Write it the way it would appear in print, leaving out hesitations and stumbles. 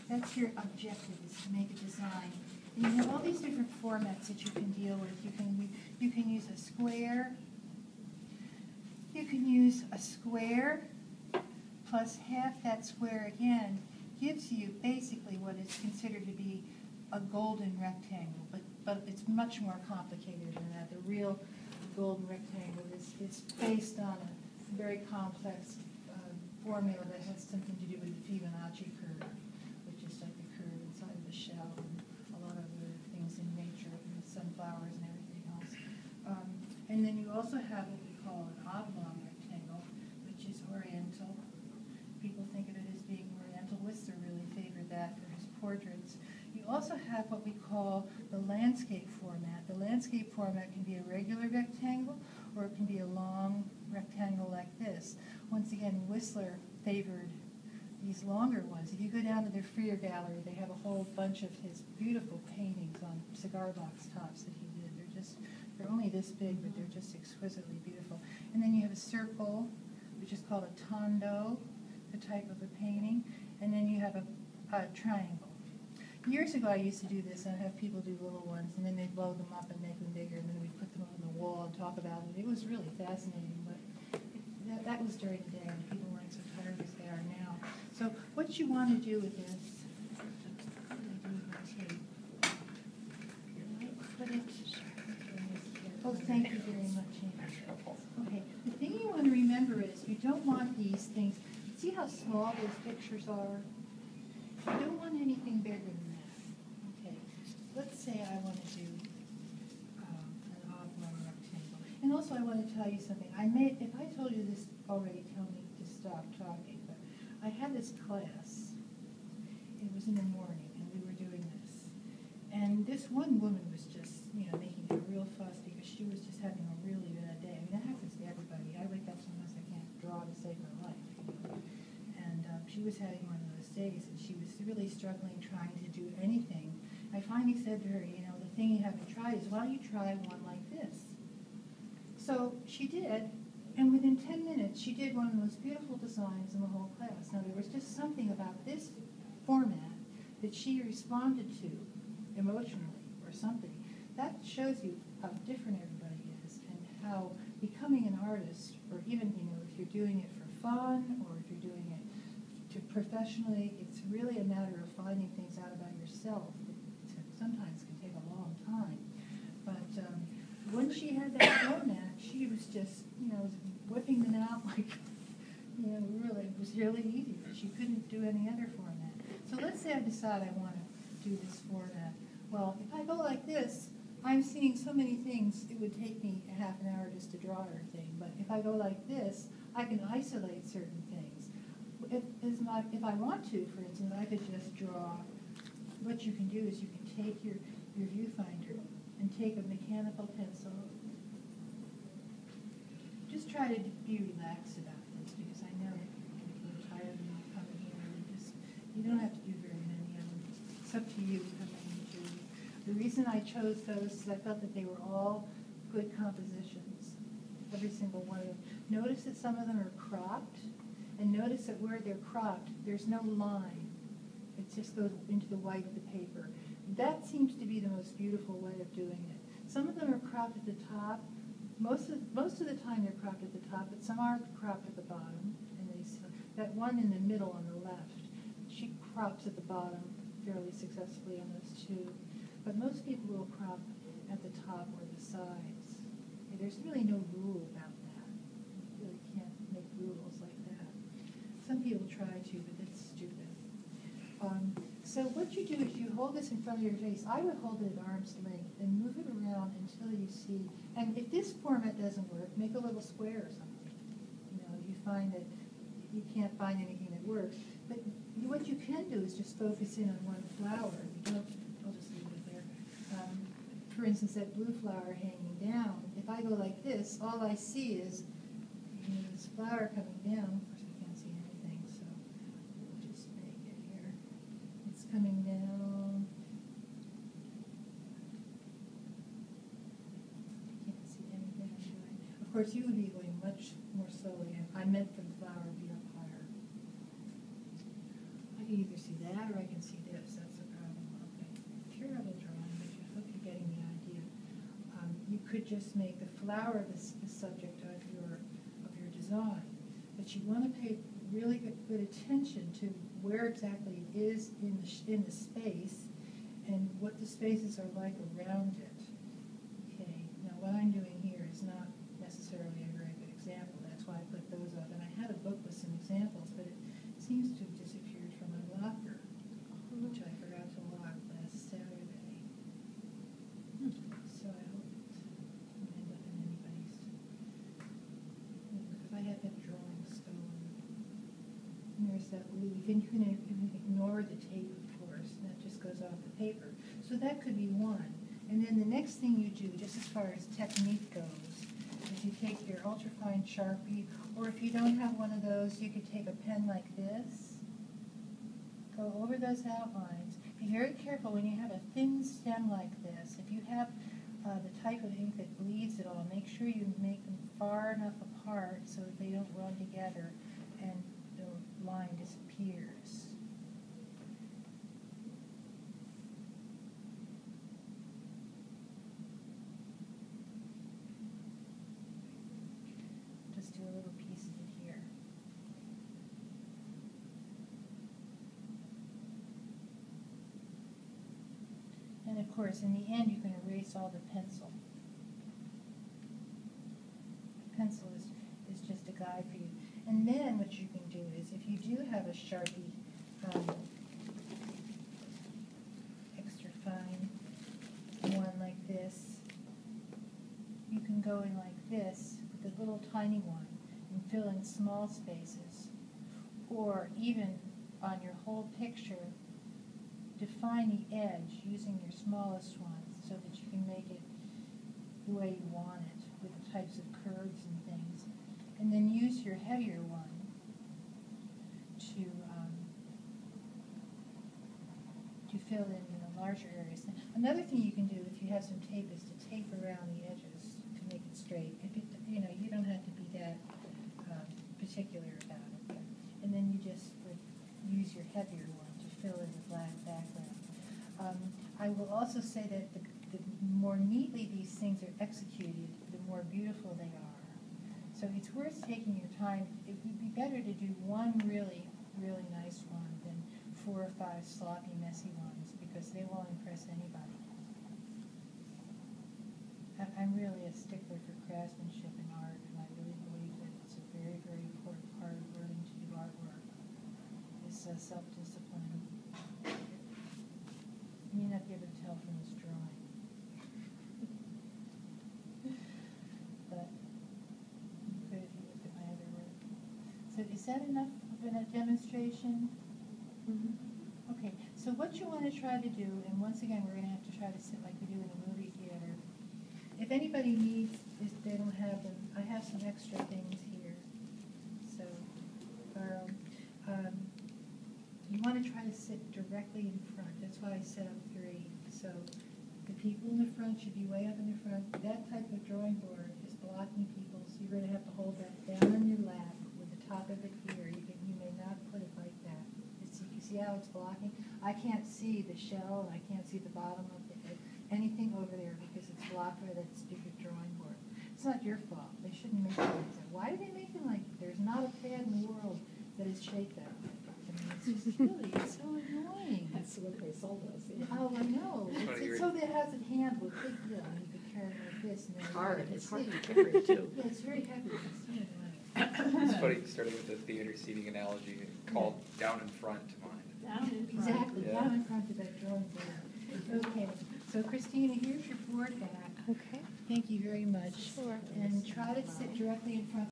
That's your objective, is to make a design. And you have all these different formats that you can deal with. You can use a square. You can use a square plus half that square again gives you basically what is considered to be a golden rectangle, but it's much more complicated than that. The real golden rectangle is based on a very complex formula that has something to do with the Fibonacci curve, which is like the curve inside of the shell and a lot of other things in nature, and sunflowers and everything else. And then you also have what we call an oblong rectangle, which is oriental. People think of it as being oriental. Whistler really favored that for his portraits. You also have what we call the landscape format. The landscape format can be a regular rectangle, or it can be a long rectangle like this. Once again, Whistler favored these longer ones. If you go down to their Freer gallery, they have a whole bunch of his beautiful paintings on cigar box tops that he did. They're only this big, but they're just exquisitely beautiful. And then you have a circle, which is called a tondo, the type of a painting. And then you have a triangle. Years ago, I used to do this, and I'd have people do little ones, and then they'd blow them up and make them bigger, and then we'd put them on the wall and talk about it. It was really fascinating, but that was during the day, and people weren't so tired as they are now. So what you want to do with this, what do I do with my tape? Put it, oh, thank you very much, Amy. Okay, the thing you want to remember is you don't want these things, see how small those pictures are? You don't want anything bigger than that. Okay, let's say I want to do an oblong rectangle. And also I want to tell you something. If I told you this already, tell me to stop talking. But I had this class. It was in the morning, and we were doing this. And this one woman was just, making a real fuss because she was just having a really bad day. I mean, that happens to everybody. I wake up sometimes I can't draw to save my life. And she was having one of those days, and she was really struggling trying to do anything. I finally said to her, the thing you haven't tried is, why don't you try one like this? So she did, and within 10 minutes, she did one of the most beautiful designs in the whole class. Now, there was just something about this format that she responded to emotionally or something. That shows you how different everybody is and how becoming an artist, or even, if you're doing it for fun or if you're doing it professionally, it's really a matter of finding things out about yourself that sometimes can take a long time. But when she had that format, she was just, whipping them out like, really, it was really easy. She couldn't do any other format. So let's say I decide I want to do this format. Well, if I go like this, I'm seeing so many things, it would take me a half an hour just to draw everything. But if I go like this, I can isolate certain things. If I want to, for instance, I could just draw. What you can do is you can take your viewfinder and take a mechanical pencil. Just try to be relaxed about this, because I know if you're tired and you come in here, you don't have to do very many of them. It's up to you how many you do. The reason I chose those is I felt that they were all good compositions, every single one of them. Notice that some of them are cropped. And notice that where they're cropped, there's no line. It just goes into the white of the paper. That seems to be the most beautiful way of doing it. Some of them are cropped at the top. Most of the time they're cropped at the top, but some are cropped at the bottom. And that one in the middle on the left, she crops at the bottom fairly successfully on those two. But most people will crop at the top or the sides. Okay, there's really no rule about that. You really can't make rules like that. Some people try to, but it's stupid. So what you do is you hold this in front of your face. I would hold it at arm's length and move it around until you see. And if this format doesn't work, make a little square or something. You find that you can't find anything that works. But what you can do is just focus in on one flower. I'll just leave it there. For instance, that blue flower hanging down. If I go like this, all I see is this flower coming down. Coming down. I can't see anything I'm doing. Of course, you would be going much more slowly. I meant for the flower to be up higher. I can either see that or I can see this. That's the problem. Okay. Terrible drawing, but I hope you're getting the idea. You could just make the flower the subject of your design, but you want to pay really good attention to where exactly it is in the space and what the spaces are like around it. Okay. Now what I'm doing here is not necessarily a very good example. That's why I put those up. And I had a book with some examples, but it seems to have disappeared from my locker, which I forgot to lock last Saturday. So I hope it didn't end up in anybody's, because I had that drawing stolen. And there's that leaf, and you can ignore the tape, of course, and that just goes off the paper. So that could be one. And then the next thing you do, just as far as technique goes, is you take your ultrafine Sharpie, or if you don't have one of those, you could take a pen like this, go over those outlines. Be very careful when you have a thin stem like this. If you have the type of ink that bleeds at all, make sure you make them far enough apart so that they don't run together and the line disappears. Just do a little piece of it here. And of course, in the end, you can erase all the pencil. The pencil is just a guide for you. And then what you can do is, if you do have a Sharpie extra fine one like this, you can go in like this with a little tiny one and fill in small spaces. Or even on your whole picture, define the edge using your smallest ones so that you can make it the way you want it with the types of curves and things. And then use your heavier one to fill in the larger areas. Another thing you can do if you have some tape is to tape around the edges to make it straight. If it, you don't have to be that particular about it. And then you just would use your heavier one to fill in the black background. I will also say that the more neatly these things are executed, the more beautiful they are. So it's worth taking your time. It would be better to do one really, really nice one than 4 or 5 sloppy, messy ones, because they won't impress anybody. I'm really a stickler for craftsmanship in art, and I really believe that it's a very, very important part of learning to do artwork. Is self-discipline. You may not be able to tell from this drawing. But you could if you looked at my other work. So is that enough of a demonstration? Mm-hmm. Okay, so what you want to try to do, and once again we're going to have to try to sit like we do in a movie theater. If anybody needs, if they don't have them, I have some extra things here. So, you want to try to sit directly in front. That's why I set up 3. So the people in the front should be way up in the front. That type of drawing board is blocking people, so you're going to have to hold that down on your lap with the top of it here. You may not put it like that. You see how it's blocking? I can't see the shell, and I can't see the bottom of anything over there because it's blocked by that stupid drawing board. It's not your fault. They shouldn't make it like that. Why do they make it like that? There's not a pad in the world that is shaped that way. I mean, it's just really, it's so annoying. That's what they sold us. Yeah. Oh, I know. It's so that it has a handle, a big deal, and you could carry it like this. And then Hard. you It's can hard see. to carry too. Yeah, it's very heavy. It's so It's annoying. funny, starting with the theater seating analogy, called down in front to mind. Down in front. Exactly, Yeah. down in front of that drawing board. Okay, so Christina, here's your board back. Okay, Thank you very much. sure. And try to sit directly in front